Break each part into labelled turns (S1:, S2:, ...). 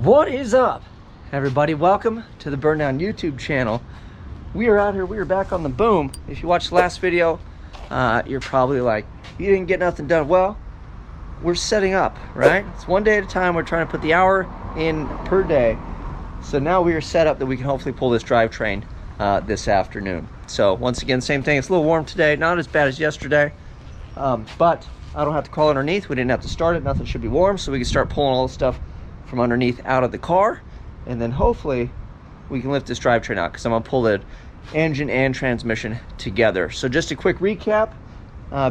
S1: What is up, everybody? Welcome to the Burndown YouTube channel. We are out here. We are back on the boom. If you watched the last video, you're probably like, you didn't get nothing done. Well, we're setting up, right? It's one day at a time. We're trying to put the hour in per day. So now we are set up that we can hopefully pull this drivetrain this afternoon. So once again, same thing. It's a little warm today, not as bad as yesterday, but I don't have to crawl underneath. We didn't have to start it. Nothing should be warm, so we can start pulling all the stuff from underneath out of the car, and then hopefully we can lift this drivetrain out because I'm gonna pull the engine and transmission together. So just a quick recap.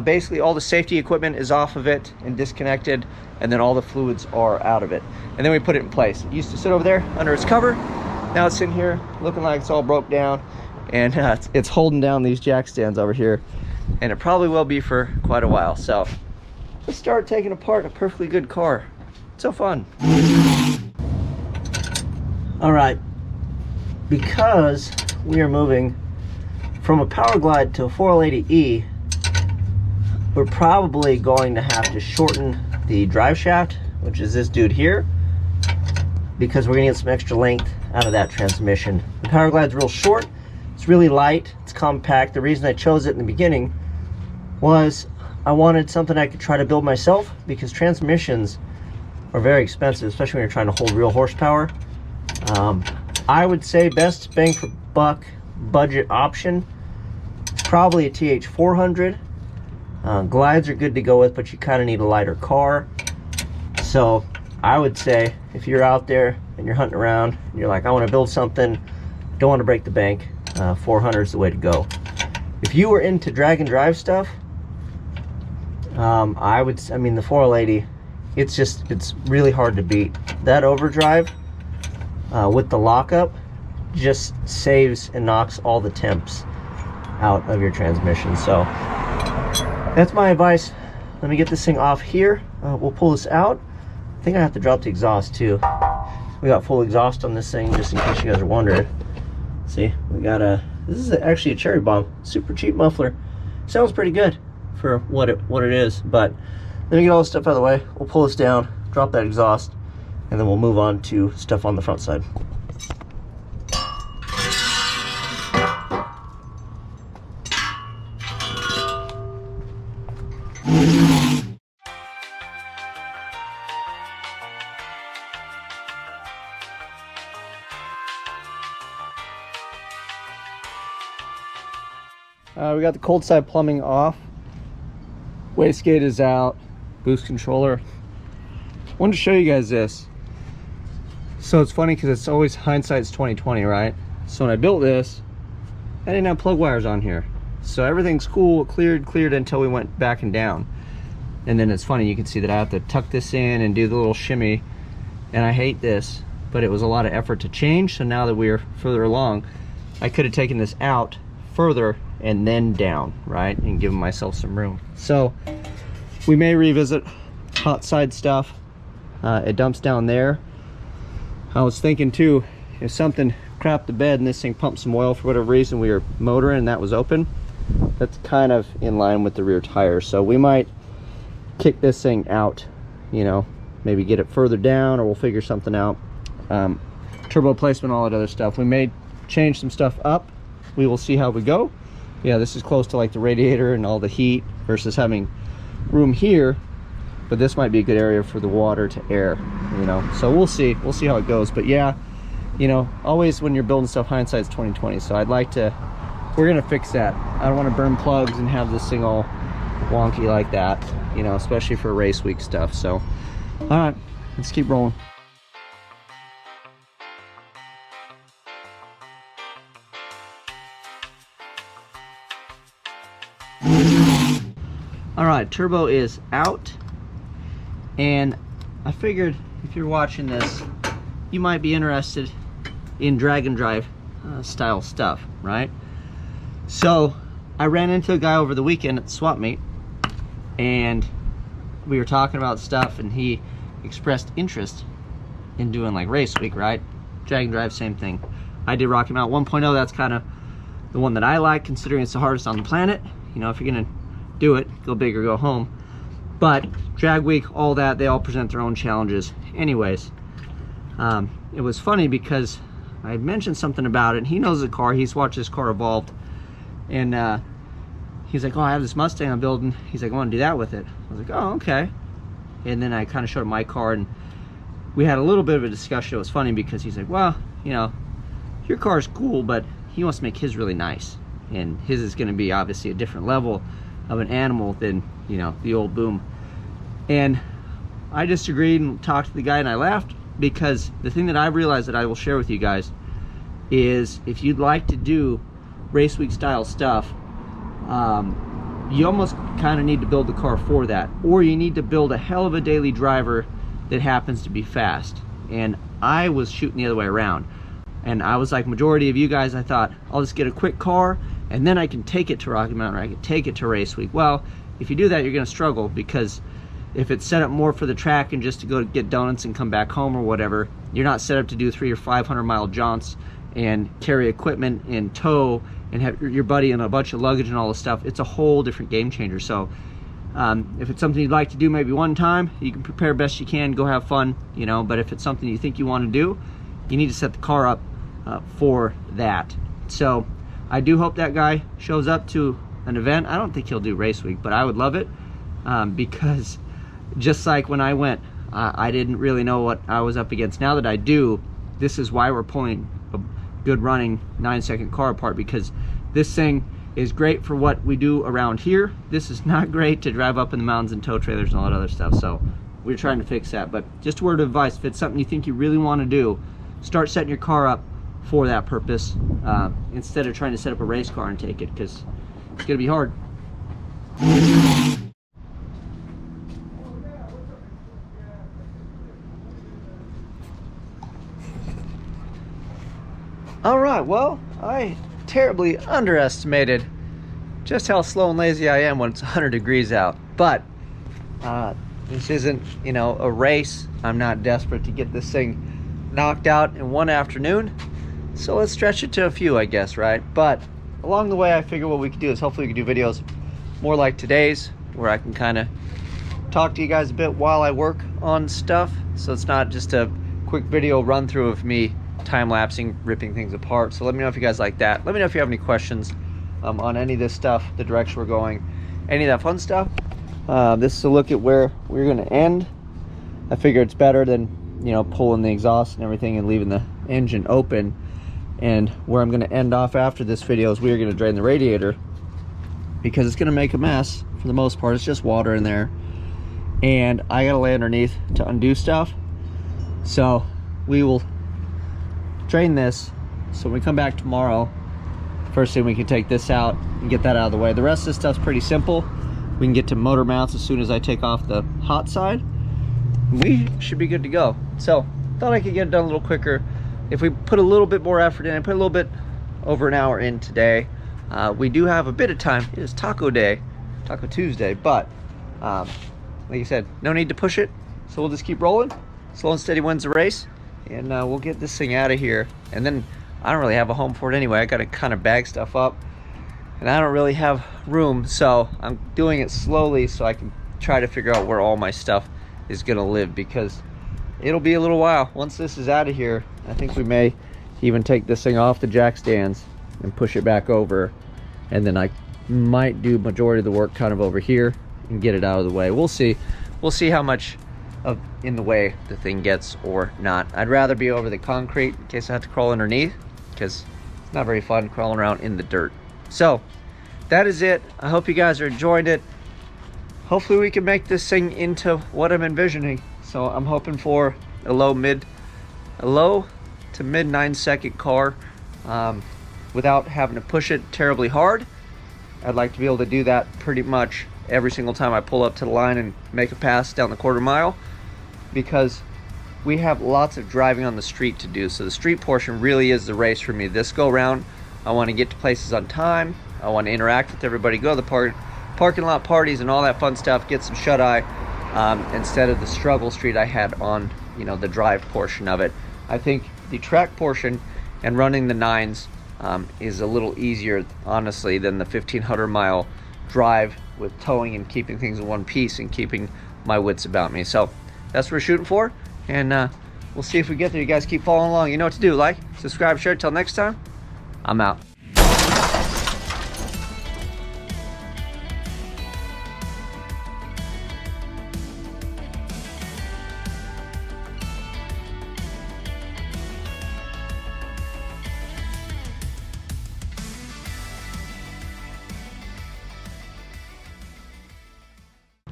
S1: Basically all the safety equipment is off of it and disconnected, and then all the fluids are out of it, and then we put it in place. It used to sit over there under its cover. Now it's in here looking like it's all broke down, and it's holding down these jack stands over here, and it probably will be for quite a while. So let's start taking apart a perfectly good car. It's so fun. All right, because we are moving from a Power Glide to a 480E, we're probably going to have to shorten the drive shaft, which is this dude here, because we're gonna get some extra length out of that transmission. The Power Glide's real short, it's really light, it's compact. The reason I chose it in the beginning was I wanted something I could try to build myself, because transmissions are very expensive, especially when you're trying to hold real horsepower. I would say best bang for buck budget option is probably a TH400. Glides are good to go with, but you kind of need a lighter car. So I would say if you're out there and you're hunting around and you're like, I want to build something, don't want to break the bank, 400 is the way to go. If you were into drag and drive stuff, I mean the 480, it's really hard to beat. That overdrive with the lockup just saves and knocks all the temps out of your transmission. So that's my advice. Let me get this thing off here. We'll pull this out. I think I have to drop the exhaust too. We got full exhaust on this thing, just in case you guys are wondering. See, we got this is actually a Cherry Bomb, super cheap muffler. Sounds pretty good for what it is, but let me get all this stuff out of the way. We'll pull this down, drop that exhaust, and then we'll move on to stuff on the front side. We got the cold side plumbing off. Wastegate is out. Boost controller. I wanted to show you guys this. So it's funny because it's always hindsight's 2020, right? So when I built this, I didn't have plug wires on here. So everything's cool, cleared until we went back and down. And then it's funny, you can see that I have to tuck this in and do the little shimmy. And I hate this, but it was a lot of effort to change. So now that we're further along, I could have taken this out further and then down, right? And given myself some room. So we may revisit hot side stuff. It dumps down there. I was thinking too, if something crapped the bed and this thing pumped some oil for whatever reason, we were motoring and that was open, that's kind of in line with the rear tire. So we might kick this thing out, you know, maybe get it further down, or we'll figure something out. Turbo placement, all that other stuff. We may change some stuff up. We will see how we go. Yeah, this is close to like the radiator and all the heat versus having room here, but this might be a good area for the water to air, you know. So we'll see how it goes. But yeah, you know, always when you're building stuff, hindsight's 2020. So we're gonna fix that. I don't want to burn plugs and have this thing all wonky like that, you know, especially for race week stuff. So all right, let's keep rolling. All right, turbo is out, and I figured if you're watching this, you might be interested in drag and drive style stuff, right? So I ran into a guy over the weekend at the swap meet, and we were talking about stuff, and he expressed interest in doing like race week, right? Drag and drive, same thing. I did Rocky Mountain 1.0. That's kind of the one that I like, considering it's the hardest on the planet. You know, if you're gonna do it, go big or go home. But drag week, all that, they all present their own challenges. Anyways, it was funny because I had mentioned something about it, and he knows the car, he's watched this car evolved, and he's like, oh, I have this Mustang I'm building. He's like, I want to do that with it. I was like, oh, okay. And then I kind of showed him my car, and we had a little bit of a discussion. It was funny because he's like, well, you know, your car is cool, but he wants to make his really nice, and his is going to be obviously a different level of an animal than, you know, the old Boom. And I disagreed and talked to the guy, and I laughed, because the thing that I've realized that I will share with you guys is, if you'd like to do race week style stuff, you almost kind of need to build the car for that, or you need to build a hell of a daily driver that happens to be fast. And I was shooting the other way around, and I was like majority of you guys, I thought I'll just get a quick car and then I can take it to Rocky Mountain, or I can take it to race week. Well, if you do that, you're going to struggle, because if it's set up more for the track and just to go get donuts and come back home or whatever, you're not set up to do 300 or 500 mile jaunts and carry equipment in tow and have your buddy and a bunch of luggage and all this stuff. It's a whole different game changer. So if it's something you'd like to do maybe one time, you can prepare best you can, go have fun, you know. But if it's something you think you want to do, you need to set the car up for that. So I do hope that guy shows up to an event. I don't think he'll do race week, but I would love it, because just like when I went, I didn't really know what I was up against. Now that I do, this is why we're pulling a good running 9-second car apart, because this thing is great for what we do around here. This is not great to drive up in the mountains and tow trailers and all that other stuff. So we're trying to fix that. But just a word of advice, if it's something you think you really want to do, start setting your car up for that purpose, instead of trying to set up a race car and take it, because it's gonna be hard. All right, well, I terribly underestimated just how slow and lazy I am when it's 100 degrees out. But this isn't, you know, a race. I'm not desperate to get this thing knocked out in one afternoon. So let's stretch it to a few, I guess, right? But along the way, I figure what we could do is hopefully we could do videos more like today's, where I can kind of talk to you guys a bit while I work on stuff. So it's not just a quick video run through of me time-lapsing, ripping things apart. So let me know if you guys like that. Let me know if you have any questions on any of this stuff, the direction we're going, any of that fun stuff. This is a look at where we're going to end. I figure it's better than, you know, pulling the exhaust and everything and leaving the engine open. And where I'm going to end off after this video is we're going to drain the radiator, because it's going to make a mess for the most part. It's just water in there, and I got to lay underneath to undo stuff. So we will drain this, so when we come back tomorrow, first thing we can take this out and get that out of the way. The rest of this stuff's pretty simple. We can get to motor mounts as soon as I take off the hot side. We should be good to go. So thought I could get it done a little quicker if we put a little bit more effort in. I put a little bit over an hour in today. We do have a bit of time. It is Taco Day, Taco Tuesday, but like I said, no need to push it. So we'll just keep rolling. Slow and steady wins the race, and we'll get this thing out of here. And then I don't really have a home for it anyway. I got to kind of bag stuff up, and I don't really have room, so I'm doing it slowly so I can try to figure out where all my stuff is gonna live, because it'll be a little while. Once this is out of here, I think we may even take this thing off the jack stands and push it back over, and then I might do majority of the work kind of over here and get it out of the way. We'll see. We'll see how much of in the way the thing gets or not. I'd rather be over the concrete in case I have to crawl underneath, because it's not very fun crawling around in the dirt. So that is it. I hope you guys are enjoying it. Hopefully we can make this thing into what I'm envisioning. So I'm hoping for a low to mid 9-second car, without having to push it terribly hard. I'd like to be able to do that pretty much every single time I pull up to the line and make a pass down the quarter mile, because we have lots of driving on the street to do. So the street portion really is the race for me this go round. I want to get to places on time. I want to interact with everybody, go to the parking lot parties and all that fun stuff, get some shut-eye, instead of the struggle street I had on, you know, the drive portion of it. I think the track portion and running the 9s is a little easier, honestly, than the 1,500 mile drive with towing and keeping things in one piece and keeping my wits about me. So that's what we're shooting for, and
S2: We'll see if we get there. You guys keep following along. You know what to do. Like, subscribe, share. Till next time, I'm out.